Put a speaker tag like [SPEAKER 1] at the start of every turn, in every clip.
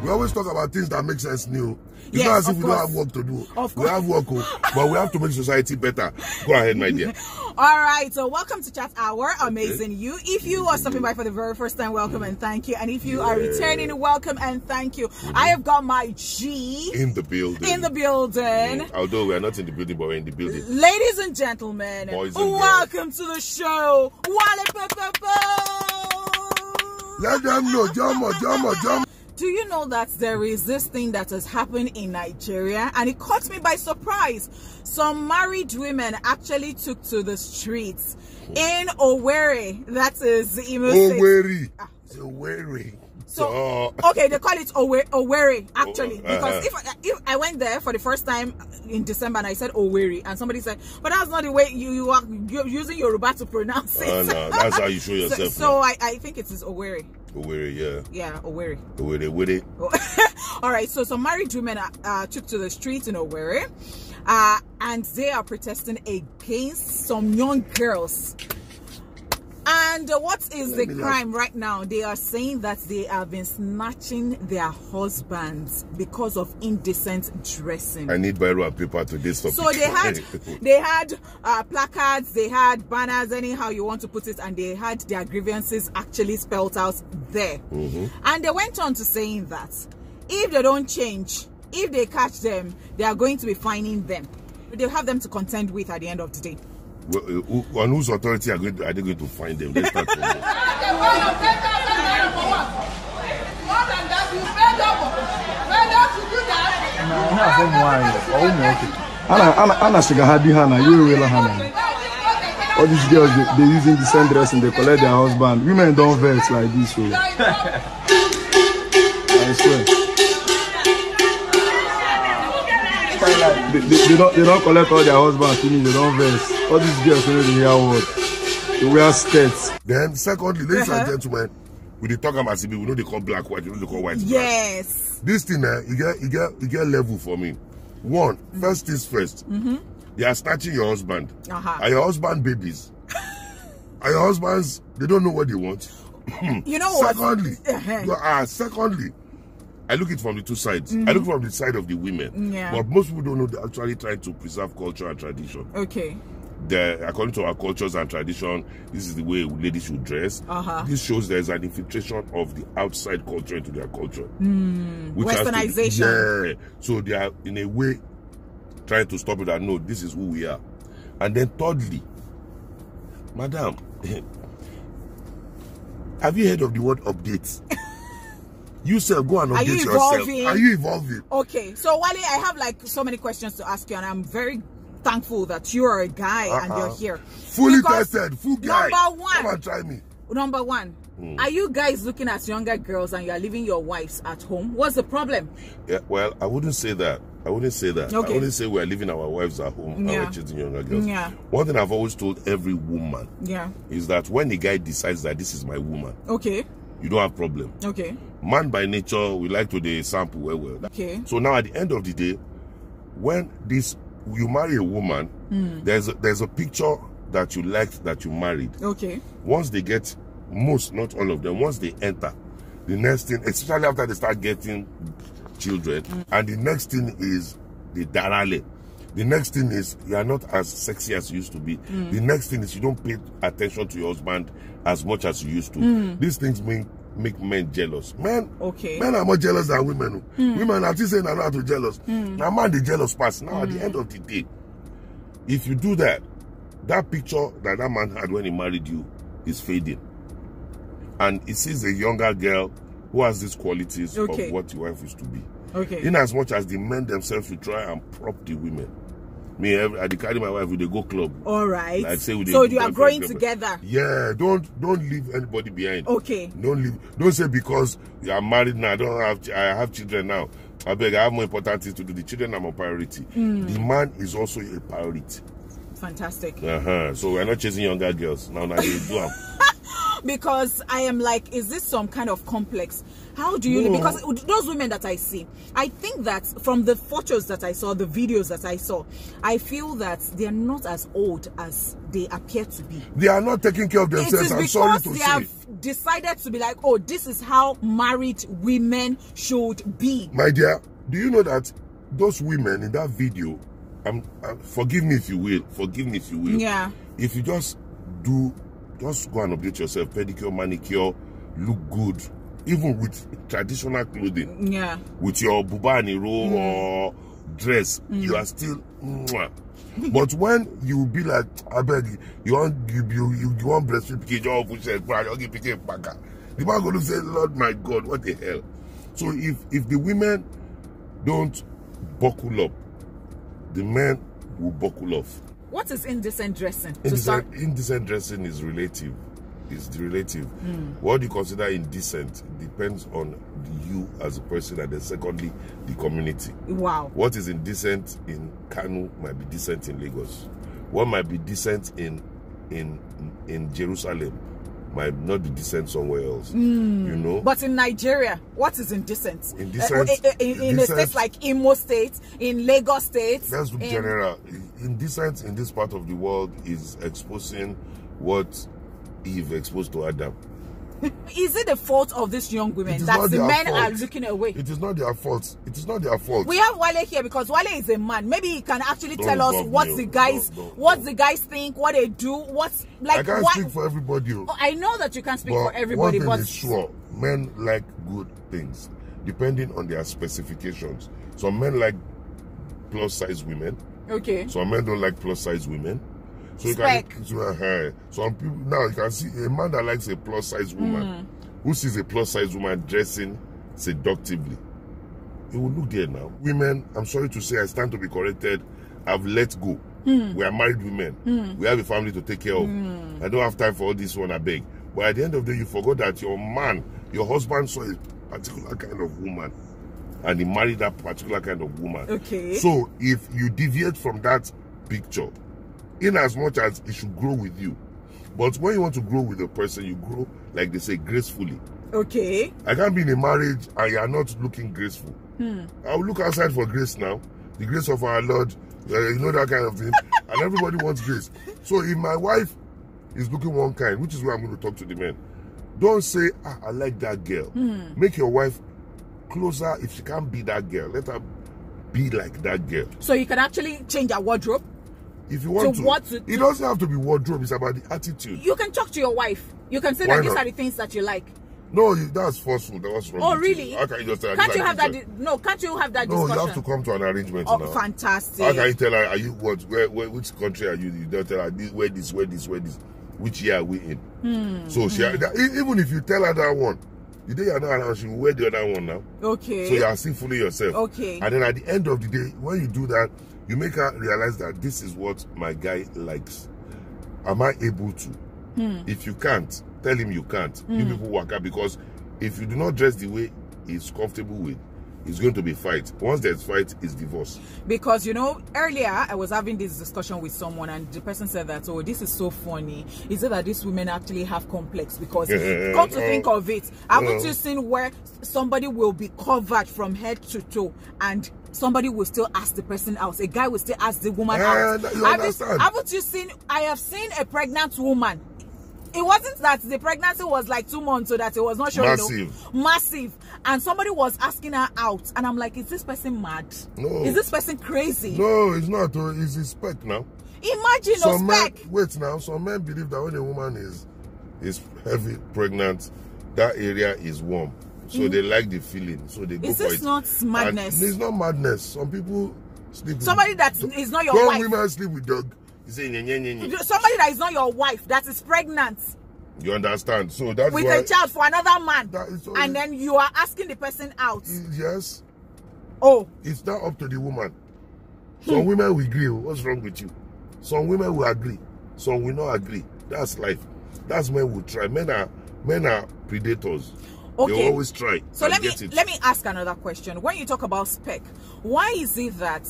[SPEAKER 1] We always talk about things that make sense new. It's not as if we don't have work to do. We have work, but we have to make society better. Go ahead, my dear.
[SPEAKER 2] All right, so welcome to Chat Hour, Amazing You. If you are stopping by for the very first time, welcome and thank you. And if you are returning, welcome and thank you. I have got my G
[SPEAKER 1] in the building.
[SPEAKER 2] In the building.
[SPEAKER 1] Although we are not in the building, but we're in the building.
[SPEAKER 2] Ladies and gentlemen, welcome to the show. Walepowpowpow.
[SPEAKER 1] Let them know, Jumbo.
[SPEAKER 2] Do you know that there is this thing that has happened in Nigeria, and it caught me by surprise? Some married women actually took to the streets in Owerri. That is
[SPEAKER 1] Owerri. Owerri.
[SPEAKER 2] So okay, they call it Owerri actually, because if I went there for the first time in December and I said Owerri, and somebody said, but that's not the way you're using Yoruba to pronounce it.
[SPEAKER 1] No, that's how you show yourself.
[SPEAKER 2] So I think it is Owerri.
[SPEAKER 1] Owerri, yeah.
[SPEAKER 2] Yeah, Owerri.
[SPEAKER 1] Owerri.
[SPEAKER 2] All right, so some married women took to the streets in Owerri, and they are protesting against some young girls. And what is the crime right now? They are saying that they have been snatching their husbands because of indecent dressing.
[SPEAKER 1] I need Bible and paper to this topic.
[SPEAKER 2] So they had placards, they had banners, anyhow you want to put it, and they had their grievances actually spelled out there. And they went on to saying that if they don't change, if they catch them, they are going to be fining them. They'll have them to contend with at the end of the day.
[SPEAKER 1] On whose authority are they going to find them? Let's start from there.
[SPEAKER 3] All these girls, they using the same dress and they collect their husband. Women don't vex like this. So. I swear. They don't collect all their husbands, they don't vex. All these girls know the real word. They wear skirts.
[SPEAKER 1] Then secondly, ladies and gentlemen, we talk about CB, we know they call black white, we know they call white black.
[SPEAKER 2] Yes.
[SPEAKER 1] This thing, you get level for me. One, first things first. They are snatching your husband. Are your husband babies? Are your husbands, they don't know what they want?
[SPEAKER 2] You know what?
[SPEAKER 1] Secondly, I look at it from the two sides. I look from the side of the women. But most people don't know they're actually trying to preserve culture and tradition. Okay. According to our cultures and tradition, this is the way ladies should dress. This shows there's an infiltration of the outside culture into their culture.
[SPEAKER 2] Westernization.
[SPEAKER 1] Yeah. So they are, in a way, trying to stop it and no, this is who we are. And then thirdly, madam, have you heard of the word updates? You say go and update yourself. Are you evolving?
[SPEAKER 2] Okay, so Wale, I have like so many questions to ask you, and I'm very thankful that you are a guy and you're here.
[SPEAKER 1] Fully tested, full guy.
[SPEAKER 2] Number one.
[SPEAKER 1] Come and try me.
[SPEAKER 2] Number one. Are you guys looking at younger girls and you are leaving your wives at home? What's the problem?
[SPEAKER 1] Yeah, well, I wouldn't say that. I wouldn't say that.
[SPEAKER 2] Okay.
[SPEAKER 1] I wouldn't say we're leaving our wives at home and we're chasing younger girls. One thing I've always told every woman is that when the guy decides that this is my woman, you don't have problem. Man by nature, we like to sample well. So now at the end of the day, when you marry a woman, there's a picture that you liked that you married. Once they get, most, not all of them, once they enter, the next thing, especially after they start getting children, and the next thing is the darale. The next thing is you are not as sexy as you used to be. The next thing is you don't pay attention to your husband as much as you used to. These things make men jealous. Men are more jealous than women. Women are just saying they're not too jealous. Now man, the jealous pass. Now at the end of the day, if you do that, that picture that man had when he married you is fading. And he sees a younger girl who has these qualities of what your wife used to be. In as much as the men themselves will try and prop the women. Me, I carry my wife with the go club.
[SPEAKER 2] All right.
[SPEAKER 1] Like say
[SPEAKER 2] so you are growing together.
[SPEAKER 1] Yeah, don't leave anybody behind. Don't leave. Don't say because you are married now. I have children now. I beg, I have more important things to do. The children are my priority. The man is also a priority.
[SPEAKER 2] Fantastic.
[SPEAKER 1] So we're not chasing younger girls now. Now you do them.
[SPEAKER 2] Because I am like, is this some kind of complex? How do you, because those women that I see, I think that from the photos that I saw, the videos that I saw, I feel that they are not as old as they appear to be.
[SPEAKER 1] They are not taking care of themselves. I'm sorry to say.
[SPEAKER 2] decided to be like, oh, this is how married women should be.
[SPEAKER 1] My dear, do you know that those women in that video, forgive me if you will,
[SPEAKER 2] yeah,
[SPEAKER 1] if you just go and update yourself, pedicure, manicure, look good, even with traditional clothing,
[SPEAKER 2] yeah,
[SPEAKER 1] with your buba and iro or dress, you are still mwah. But when you be like, I beg you want breastfeed pikin, you want push it, you give pikin baka, the man gonna say, Lord my God, what the hell? So if the women don't buckle up, the men will buckle off.
[SPEAKER 2] What is indecent dressing?
[SPEAKER 1] Indecent dressing is relative. It's relative. What you consider indecent depends on you as a person, and then secondly, the community.
[SPEAKER 2] Wow.
[SPEAKER 1] What is indecent in Kano might be decent in Lagos. What might be decent in Jerusalem might not be decent somewhere else. You know.
[SPEAKER 2] But in Nigeria, what is indecent?
[SPEAKER 1] Indecent
[SPEAKER 2] in a state like Imo State, in Lagos State.
[SPEAKER 1] Let's look general. Indecent in this part of the world is exposing what Eve exposed to Adam.
[SPEAKER 2] Is it the fault of these young women that the men are looking away?
[SPEAKER 1] It is not their fault. It is not their fault.
[SPEAKER 2] We have Wale here because Wale is a man. Maybe he can actually tell us what the guys think, what they do, what's like.
[SPEAKER 1] I can't speak for everybody.
[SPEAKER 2] Oh, I know that you can't speak for everybody,
[SPEAKER 1] but is sure, men like good things depending on their specifications. Some men like plus size women.
[SPEAKER 2] Okay.
[SPEAKER 1] Some men don't like plus size women. So some people now you can see a man that likes a plus size woman who sees a plus size woman dressing seductively. He will look there now. Women, I'm sorry to say, I stand to be corrected, have let go. We are married women. We have a family to take care of. I don't have time for all this one, I beg. But at the end of the day, you forgot that your man, your husband saw a particular kind of woman and he married that particular kind of woman.
[SPEAKER 2] Okay.
[SPEAKER 1] So if you deviate from that picture, in as much as it should grow with you, but when you want to grow with a person, you grow, like they say, gracefully.
[SPEAKER 2] Okay.
[SPEAKER 1] I can't be in a marriage and you are not looking graceful. I'll look outside for grace now. The grace of our Lord, you know, that kind of thing. And everybody wants grace. So if my wife is looking one kind, which is where I'm going to talk to the men, don't say, I like that girl. Make your wife closer. If she can't be that girl, let her be like that girl.
[SPEAKER 2] So you can actually change her wardrobe?
[SPEAKER 1] If you want to, it doesn't have to be wardrobe. It's about the attitude.
[SPEAKER 2] You can talk to your wife. You can say that these are the things that you like.
[SPEAKER 1] No, that's forceful. That was wrong.
[SPEAKER 2] Oh, really?
[SPEAKER 1] How can you just tell her?
[SPEAKER 2] Can't you have that? No, can't you have that discussion?
[SPEAKER 1] No, you have to come to an arrangement.
[SPEAKER 2] Oh,
[SPEAKER 1] now.
[SPEAKER 2] Fantastic.
[SPEAKER 1] How can you tell her? Are you what? Which country are you? You don't tell her where this. Which year are we in? So she, even if you tell her that one, the day you're not around, she will wear the other one now.
[SPEAKER 2] Okay.
[SPEAKER 1] So you are still fooling yourself.
[SPEAKER 2] Okay.
[SPEAKER 1] And then at the end of the day, when you do that, you make her realize that this is what my guy likes. Am I able to? If you can't, tell him you can't. You people work out, because if you do not dress the way he's comfortable with, it's going to be fight. Once there's fight, it's divorce.
[SPEAKER 2] Because, you know, earlier I was having this discussion with someone and the person said that, oh, this is so funny. Is it that these women actually have complex? Because come to think of it, haven't you seen where somebody will be covered from head to toe and somebody will still ask the person out? A guy will still ask the woman out. Haven't you seen? I have seen a pregnant woman. It wasn't that the pregnancy was like 2 months, so that it was not showing. Massive. And somebody was asking her out. And I'm like, is this person mad?
[SPEAKER 1] No.
[SPEAKER 2] Is this person crazy?
[SPEAKER 1] No, it's not. It's a spec now.
[SPEAKER 2] Imagine a spec.
[SPEAKER 1] Wait now. Some men believe that when a woman is heavy pregnant, that area is warm. So they like the feeling. So they go for it.
[SPEAKER 2] Is this not madness?
[SPEAKER 1] And it's not madness. Some people sleep
[SPEAKER 2] somebody
[SPEAKER 1] with...
[SPEAKER 2] that is not your wife.
[SPEAKER 1] Some women sleep with dog. Somebody
[SPEAKER 2] that is not your wife, that is pregnant.
[SPEAKER 1] You understand? So that's
[SPEAKER 2] with
[SPEAKER 1] why,
[SPEAKER 2] a child for another man, and then you are asking the person out.
[SPEAKER 1] Yes.
[SPEAKER 2] Oh.
[SPEAKER 1] It's not up to the woman. Some women will agree. What's wrong with you? Some women will agree. Some will not agree. That's life. That's men will try. Men are predators. Okay. They always try.
[SPEAKER 2] So let me ask another question. When you talk about spec, why is it that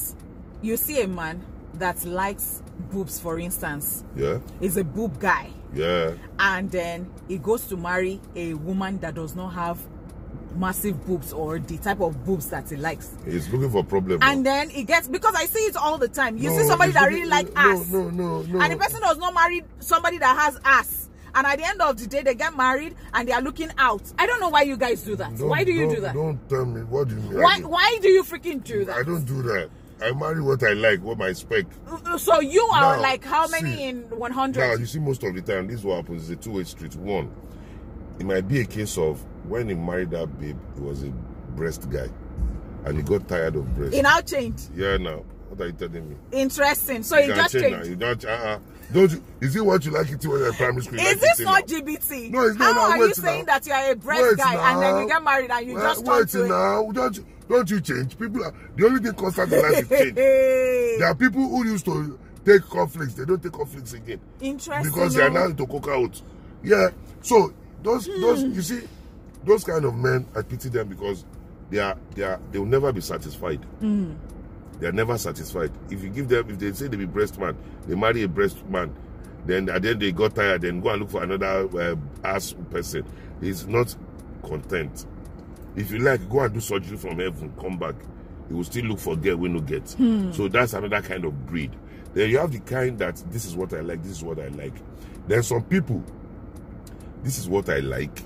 [SPEAKER 2] you see a man that likes boobs, for instance, is a boob guy, and then he goes to marry a woman that does not have massive boobs or the type of boobs that he likes?
[SPEAKER 1] He's looking for problems.
[SPEAKER 2] And then he gets, because I see it all the time. You see somebody that really like ass.
[SPEAKER 1] No.
[SPEAKER 2] And the person does not marry somebody that has ass. and at the end of the day, they get married and they are looking out. I don't know why you guys do that. Why do you do that?
[SPEAKER 1] Don't tell me. What do you mean?
[SPEAKER 2] Why do you freaking do that?
[SPEAKER 1] I don't do that. I marry what I like, what my spec.
[SPEAKER 2] So you are now, like how many in 100?
[SPEAKER 1] Now, you see, most of the time, this is what happens. It's a two-way street. One, it might be a case of when he married that babe, he was a breast guy. And he got tired of breast.
[SPEAKER 2] He now changed.
[SPEAKER 1] Yeah, now. What are you telling me?
[SPEAKER 2] Interesting. So he just changed.
[SPEAKER 1] You don't, don't you? Is it what you like it when you're in primary school?
[SPEAKER 2] Is this not GBT?
[SPEAKER 1] No, it's not.
[SPEAKER 2] How are you saying that you are a breast guy and then you get married and you just turn to
[SPEAKER 1] now. Don't you change? People are the only thing constant in life is change. There are people who used to take conflicts. They don't take conflicts again.
[SPEAKER 2] Interesting.
[SPEAKER 1] Because they are now into cook-out. Yeah. So those you see, those kind of men, I pity them because they will never be satisfied. They are never satisfied. If you give them, if they say they be breast man, they marry a breast man, then at the end they got tired, then go and look for another ass person. He's not content. If you like, go and do surgery from heaven, come back. He will still look for girl we no get. So that's another kind of breed. Then you have the kind that this is what I like, this is what I like. Then some people, this is what I like.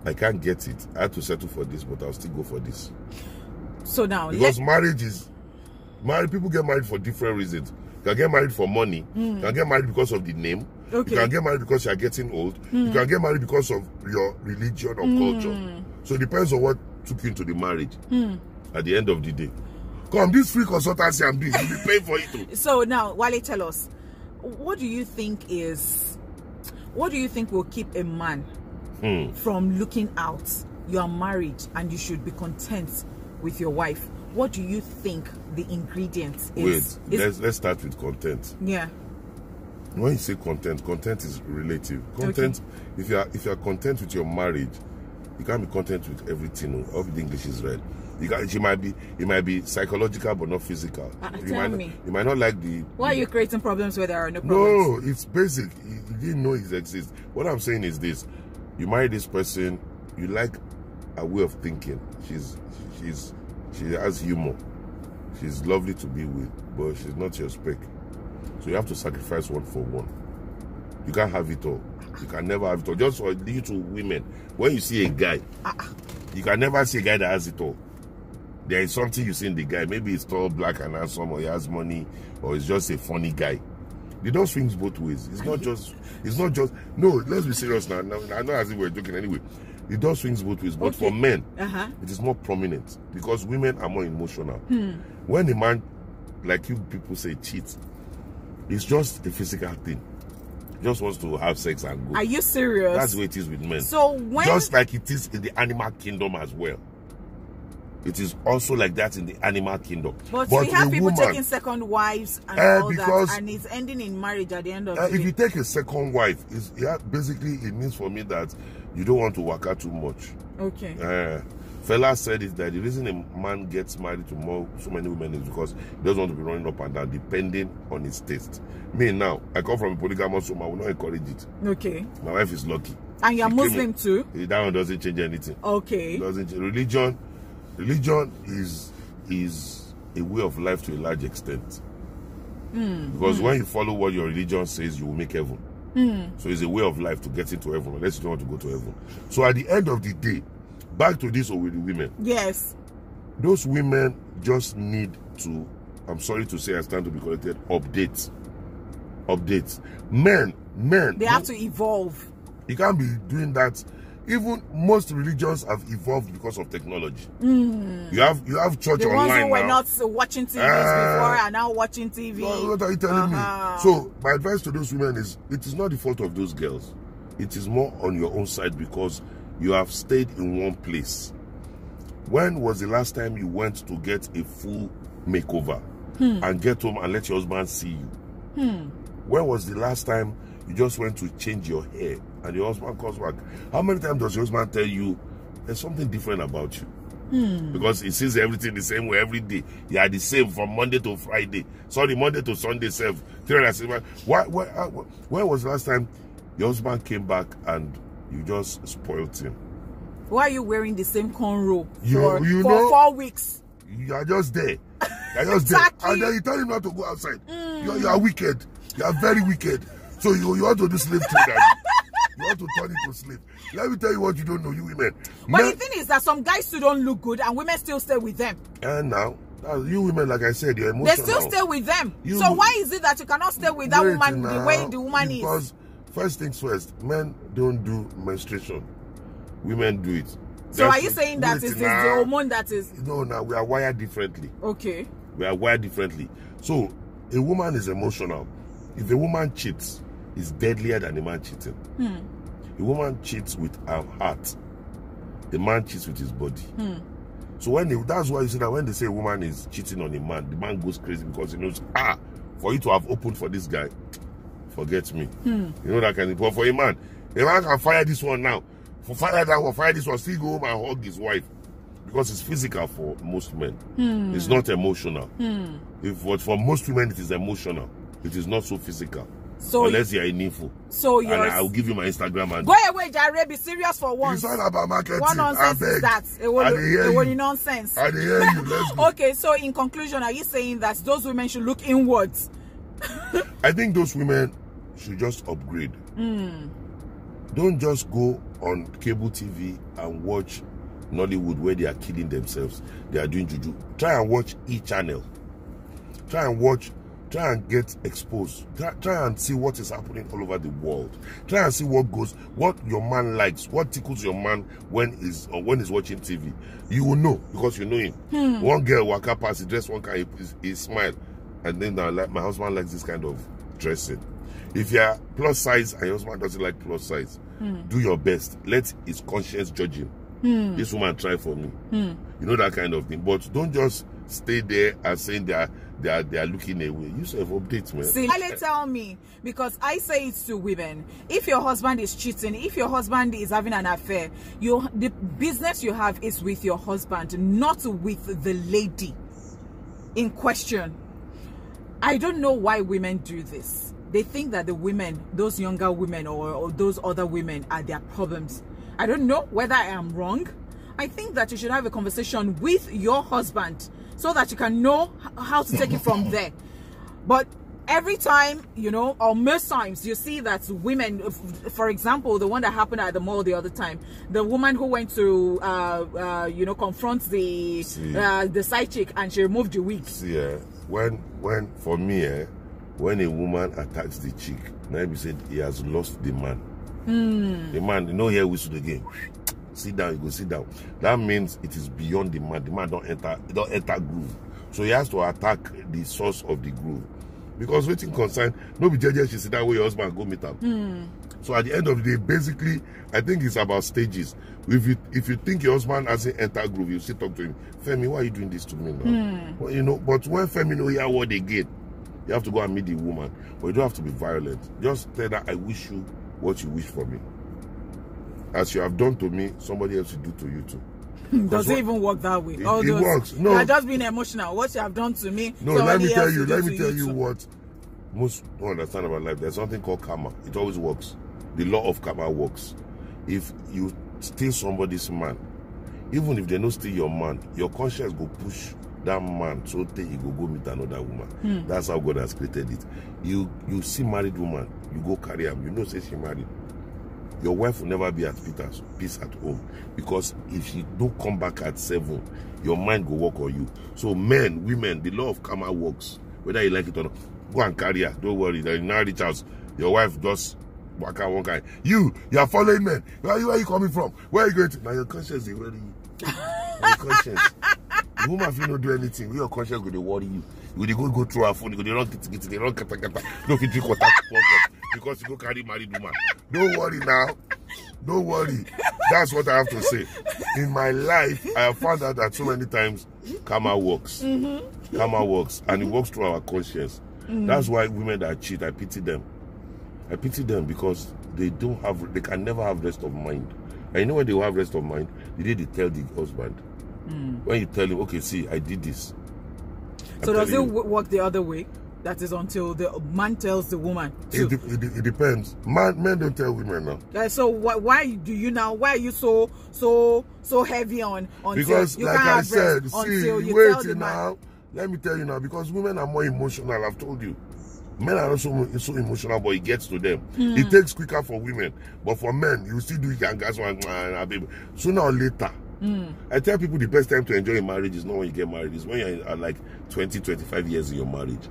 [SPEAKER 1] I can't get it. I have to settle for this, but I'll still go for this.
[SPEAKER 2] So now,
[SPEAKER 1] because people get married for different reasons. You can get married for money. You can get married because of the name. Okay. You can get married because you are getting old. You can get married because of your religion or culture. So it depends on what took you into the marriage. At the end of the day, come, this free consultancy I'm doing, you'll be paying for it too.
[SPEAKER 2] So now, Wale, tell us, what do you think will keep a man from looking out? You are married and you should be content with your wife. What do you think the ingredients is?
[SPEAKER 1] Let's start with content.
[SPEAKER 2] Yeah.
[SPEAKER 1] When you say content is relative. Content, okay. If you are content with your marriage, you can't be content with everything. All the English is read. It might be psychological but not physical. You might not like the.
[SPEAKER 2] Why are you creating problems where there are no problems?
[SPEAKER 1] No, it's basic. You didn't know it exists. What I'm saying is this: you marry this person, you like a way of thinking. She has humor. She's lovely to be with, but she's not your spec. So you have to sacrifice one for one. You can't have it all. You can never have it all. Just for you two women, when you see a guy, you can never see a guy that has it all. There is something you see in the guy. Maybe he's tall, black, and handsome, or he has money, or he's just a funny guy. It don't swings both ways. It's not just. No, let's be serious now. I know as if we're joking anyway. It does swings both ways, but for men, it is more prominent because women are more emotional. When a man, like you people say, cheats, it's just a physical thing. He just wants to have sex and go.
[SPEAKER 2] Are you serious?
[SPEAKER 1] That's the way it is with men.
[SPEAKER 2] So when
[SPEAKER 1] just like it is in the animal kingdom as well. It is also like that in the animal kingdom.
[SPEAKER 2] But we have people taking second wives and all that, and it's ending in marriage at the end of the day.
[SPEAKER 1] If you take a second wife, basically it means for me that you don't want to work out too much.
[SPEAKER 2] Okay.
[SPEAKER 1] Fella said is that the reason a man gets married to so many women is because he doesn't want to be running up and down depending on his taste. Me now, I come from a polygamous home, I will not encourage it.
[SPEAKER 2] Okay.
[SPEAKER 1] My wife is lucky.
[SPEAKER 2] And you're Muslim too?
[SPEAKER 1] That one doesn't change anything.
[SPEAKER 2] Okay.
[SPEAKER 1] It doesn't change. Religion is a way of life to a large extent. Because when you follow what your religion says, you will make heaven. So it's a way of life to get into heaven, unless you don't want to go to heaven. So at the end of the day, back to this with the women.
[SPEAKER 2] Yes.
[SPEAKER 1] Those women just need to, I'm sorry to say I stand to be corrected, updates. Men.
[SPEAKER 2] They have to evolve.
[SPEAKER 1] You can't be doing that. Even most religions have evolved because of technology. You have church online now. The ones who
[SPEAKER 2] were not watching TVs before are now watching TV.
[SPEAKER 1] What are you telling me? So my advice to those women is, it is not the fault of those girls. It is more on your own side because you have stayed in one place. When was the last time you went to get a full makeover and get home and let your husband see you? When was the last time you just went to change your hair and your husband comes back? How many times does your husband tell you there's something different about you? Because he sees everything the same way every day. You are the same from Monday to Friday. Sorry, Monday to Sunday, 365. When was the last time your husband came back and you just spoiled him?
[SPEAKER 2] Why are you wearing the same cornrow
[SPEAKER 1] for
[SPEAKER 2] 4 weeks?
[SPEAKER 1] You are just there. You are just there. And then you tell him not to go outside. You are wicked. You are very wicked. So you want to do slave trade. You want to turn it to slave. Let me tell you what you don't know, you women.
[SPEAKER 2] But the thing is that some guys still don't look good and women still stay with them.
[SPEAKER 1] And now, you women, like I said, you're emotional.
[SPEAKER 2] They still stay with them. So why is it that you cannot stay with that woman the way the woman is?
[SPEAKER 1] Because first things first, men don't do menstruation. Women do it.
[SPEAKER 2] So are you saying that it's the hormone that is...
[SPEAKER 1] No, we are wired differently.
[SPEAKER 2] Okay.
[SPEAKER 1] We are wired differently. So a woman is emotional. If a woman cheats, it's deadlier than a man cheating. A woman cheats with her heart. A man cheats with his body. So that's why you see that when they say a woman is cheating on a man, the man goes crazy because he knows, for you to have opened for this guy, forget me. You know that kind of thing. But for a man can fire this one now. For fire that one, fire this one, still go home and hug his wife. Because it's physical for most men. It's not emotional. For most women, it is emotional. It is not so physical. So unless you're a nympho. So I'll give you my Instagram and
[SPEAKER 2] go away, Jare, be serious for once.
[SPEAKER 1] It's all about marketing.
[SPEAKER 2] What nonsense is that? It was nonsense.
[SPEAKER 1] I hear you. Let's go.
[SPEAKER 2] Okay, so in conclusion, are you saying that those women should look inwards?
[SPEAKER 1] I think those women should just upgrade. Don't just go on cable TV and watch Nollywood where they are killing themselves. They are doing juju. Try and watch each channel. Try and get exposed. Try and see what is happening all over the world. Try and see what your man likes, what tickles your man when he's watching TV. You will know because you know him. One girl walk up past, he dress one kind, he smile, and then like my husband likes this kind of dressing. If you are plus size and your husband doesn't like plus size, do your best. Let his conscience judge him. This woman try for me. You know that kind of thing. But don't just stay there and saying they are looking away. You self-update, man.
[SPEAKER 2] See, tell me, because I say it to women. If your husband is cheating, if your husband is having an affair, the business you have is with your husband, not with the lady in question. I don't know why women do this. They think that the women, those younger women or those other women are their problems. I don't know whether I am wrong. I think that you should have a conversation with your husband so that you can know how to take it from there. But every time, or most times, you see that women, for example, the one that happened at the mall the other time, the woman who went to, confront the side chick and she removed the wig.
[SPEAKER 1] See, for me, when a woman attacks the chick, now we said he has lost the man. The man, here whistle again. Sit down, you go sit down. That means it is beyond the man. The man don't enter groove. So he has to attack the source of the groove. Because waiting concern, no be judges, she sit down where your husband go meet him. So at the end of the day, basically, I think it's about stages. If you think your husband hasn't entered groove, you still talk to him. Femi, why are you doing this to me now? Well, but when Femi know hear what they get, you have to go and meet the woman. But you don't have to be violent. Just tell her, I wish you what you wish for me. As you have done to me, somebody else will do to you too.
[SPEAKER 2] Does it even work that way?
[SPEAKER 1] It works. No.
[SPEAKER 2] You are just being emotional. What you have done to me.
[SPEAKER 1] No, let me tell you what most don't understand about life. There's something called karma. It always works. The law of karma works. If you steal somebody's man, even if they don't steal your man, your conscience go push that man so that he go meet another woman. That's how God has created it. You see married woman, you go carry her, say she married. Your wife will never be at peace at home. Because if she don't come back at 7, your mind will work on you. So men, women, the law of karma works. Whether you like it or not, go and carry her. Don't worry. You now reach out. Your wife just walk out one guy. You are following men. Where are you coming from? Where are you going to? Now your conscience is worry you. Your conscience. The woman if you don't do anything, your conscience will worry you. You will go through her phone, you go run get run kata. No fit drink water because you go carry married woman. Don't worry now. Don't worry. That's what I have to say. In my life, I have found out that so many times karma works. Karma works, and it works through our conscience. That's why women that cheat, I pity them. I pity them because they can never have rest of mind. And you know when they will have rest of mind? The day they tell the husband. When you tell him, okay, see, I did this.
[SPEAKER 2] So does it work the other way? That is until the man tells the woman.
[SPEAKER 1] It depends. Men don't tell women now.
[SPEAKER 2] So why do you now? Why are you so heavy on?
[SPEAKER 1] Because
[SPEAKER 2] you
[SPEAKER 1] like I said,
[SPEAKER 2] see,
[SPEAKER 1] wait now. Let me tell you now. Because women are more emotional. I've told you. Men are also so emotional, but it gets to them. It takes quicker for women, but for men, you still do it and gas one, baby. Sooner or later. I tell people the best time to enjoy a marriage is not when you get married. It's when you're like 20, 25 years in your marriage.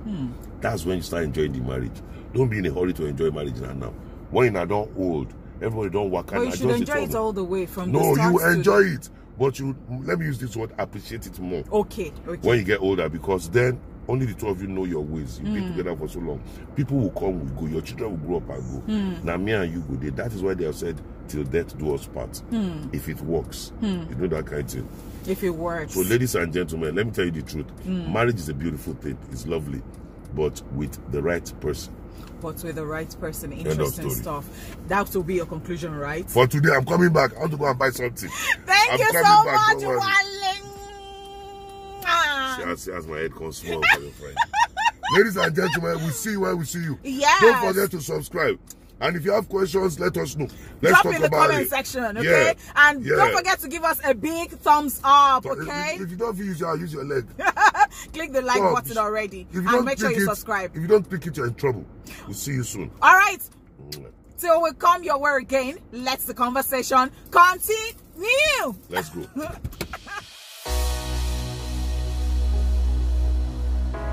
[SPEAKER 1] That's when you start enjoying the marriage. Don't be in a hurry to enjoy marriage now. When you're not old, everybody don't work.
[SPEAKER 2] But you should enjoy it all the way from
[SPEAKER 1] no,
[SPEAKER 2] the start.
[SPEAKER 1] No, you enjoy it, but you let me use this word, appreciate it more.
[SPEAKER 2] Okay.
[SPEAKER 1] When you get older, because then only the two of you know your ways. You've been together for so long. People will come, will go. Your children will grow up and go. Now me and you go there. That is why they have said, till death do us part. If it works. You know that kind of thing.
[SPEAKER 2] If it works.
[SPEAKER 1] So ladies and gentlemen, let me tell you the truth. Marriage is a beautiful thing. It's lovely. But with the right person.
[SPEAKER 2] But with the right person. Interesting stuff. That will be your conclusion, right?
[SPEAKER 1] For today, I'm coming back. I want to go and buy something.
[SPEAKER 2] Thank you so much, Waling.
[SPEAKER 1] See as my head comes small for your friend. Ladies and gentlemen, we see you when we see you.
[SPEAKER 2] Yes.
[SPEAKER 1] Don't forget to subscribe. And if you have questions, let us know. Let's
[SPEAKER 2] drop in the comment section, okay? And don't forget to give us a big thumbs up, okay?
[SPEAKER 1] If you don't use your leg.
[SPEAKER 2] Click the like button already. And make sure you subscribe.
[SPEAKER 1] If you don't click it, you're in trouble. We'll see you soon.
[SPEAKER 2] All right. Till we come your way again, let's the conversation continue.
[SPEAKER 1] Let's go.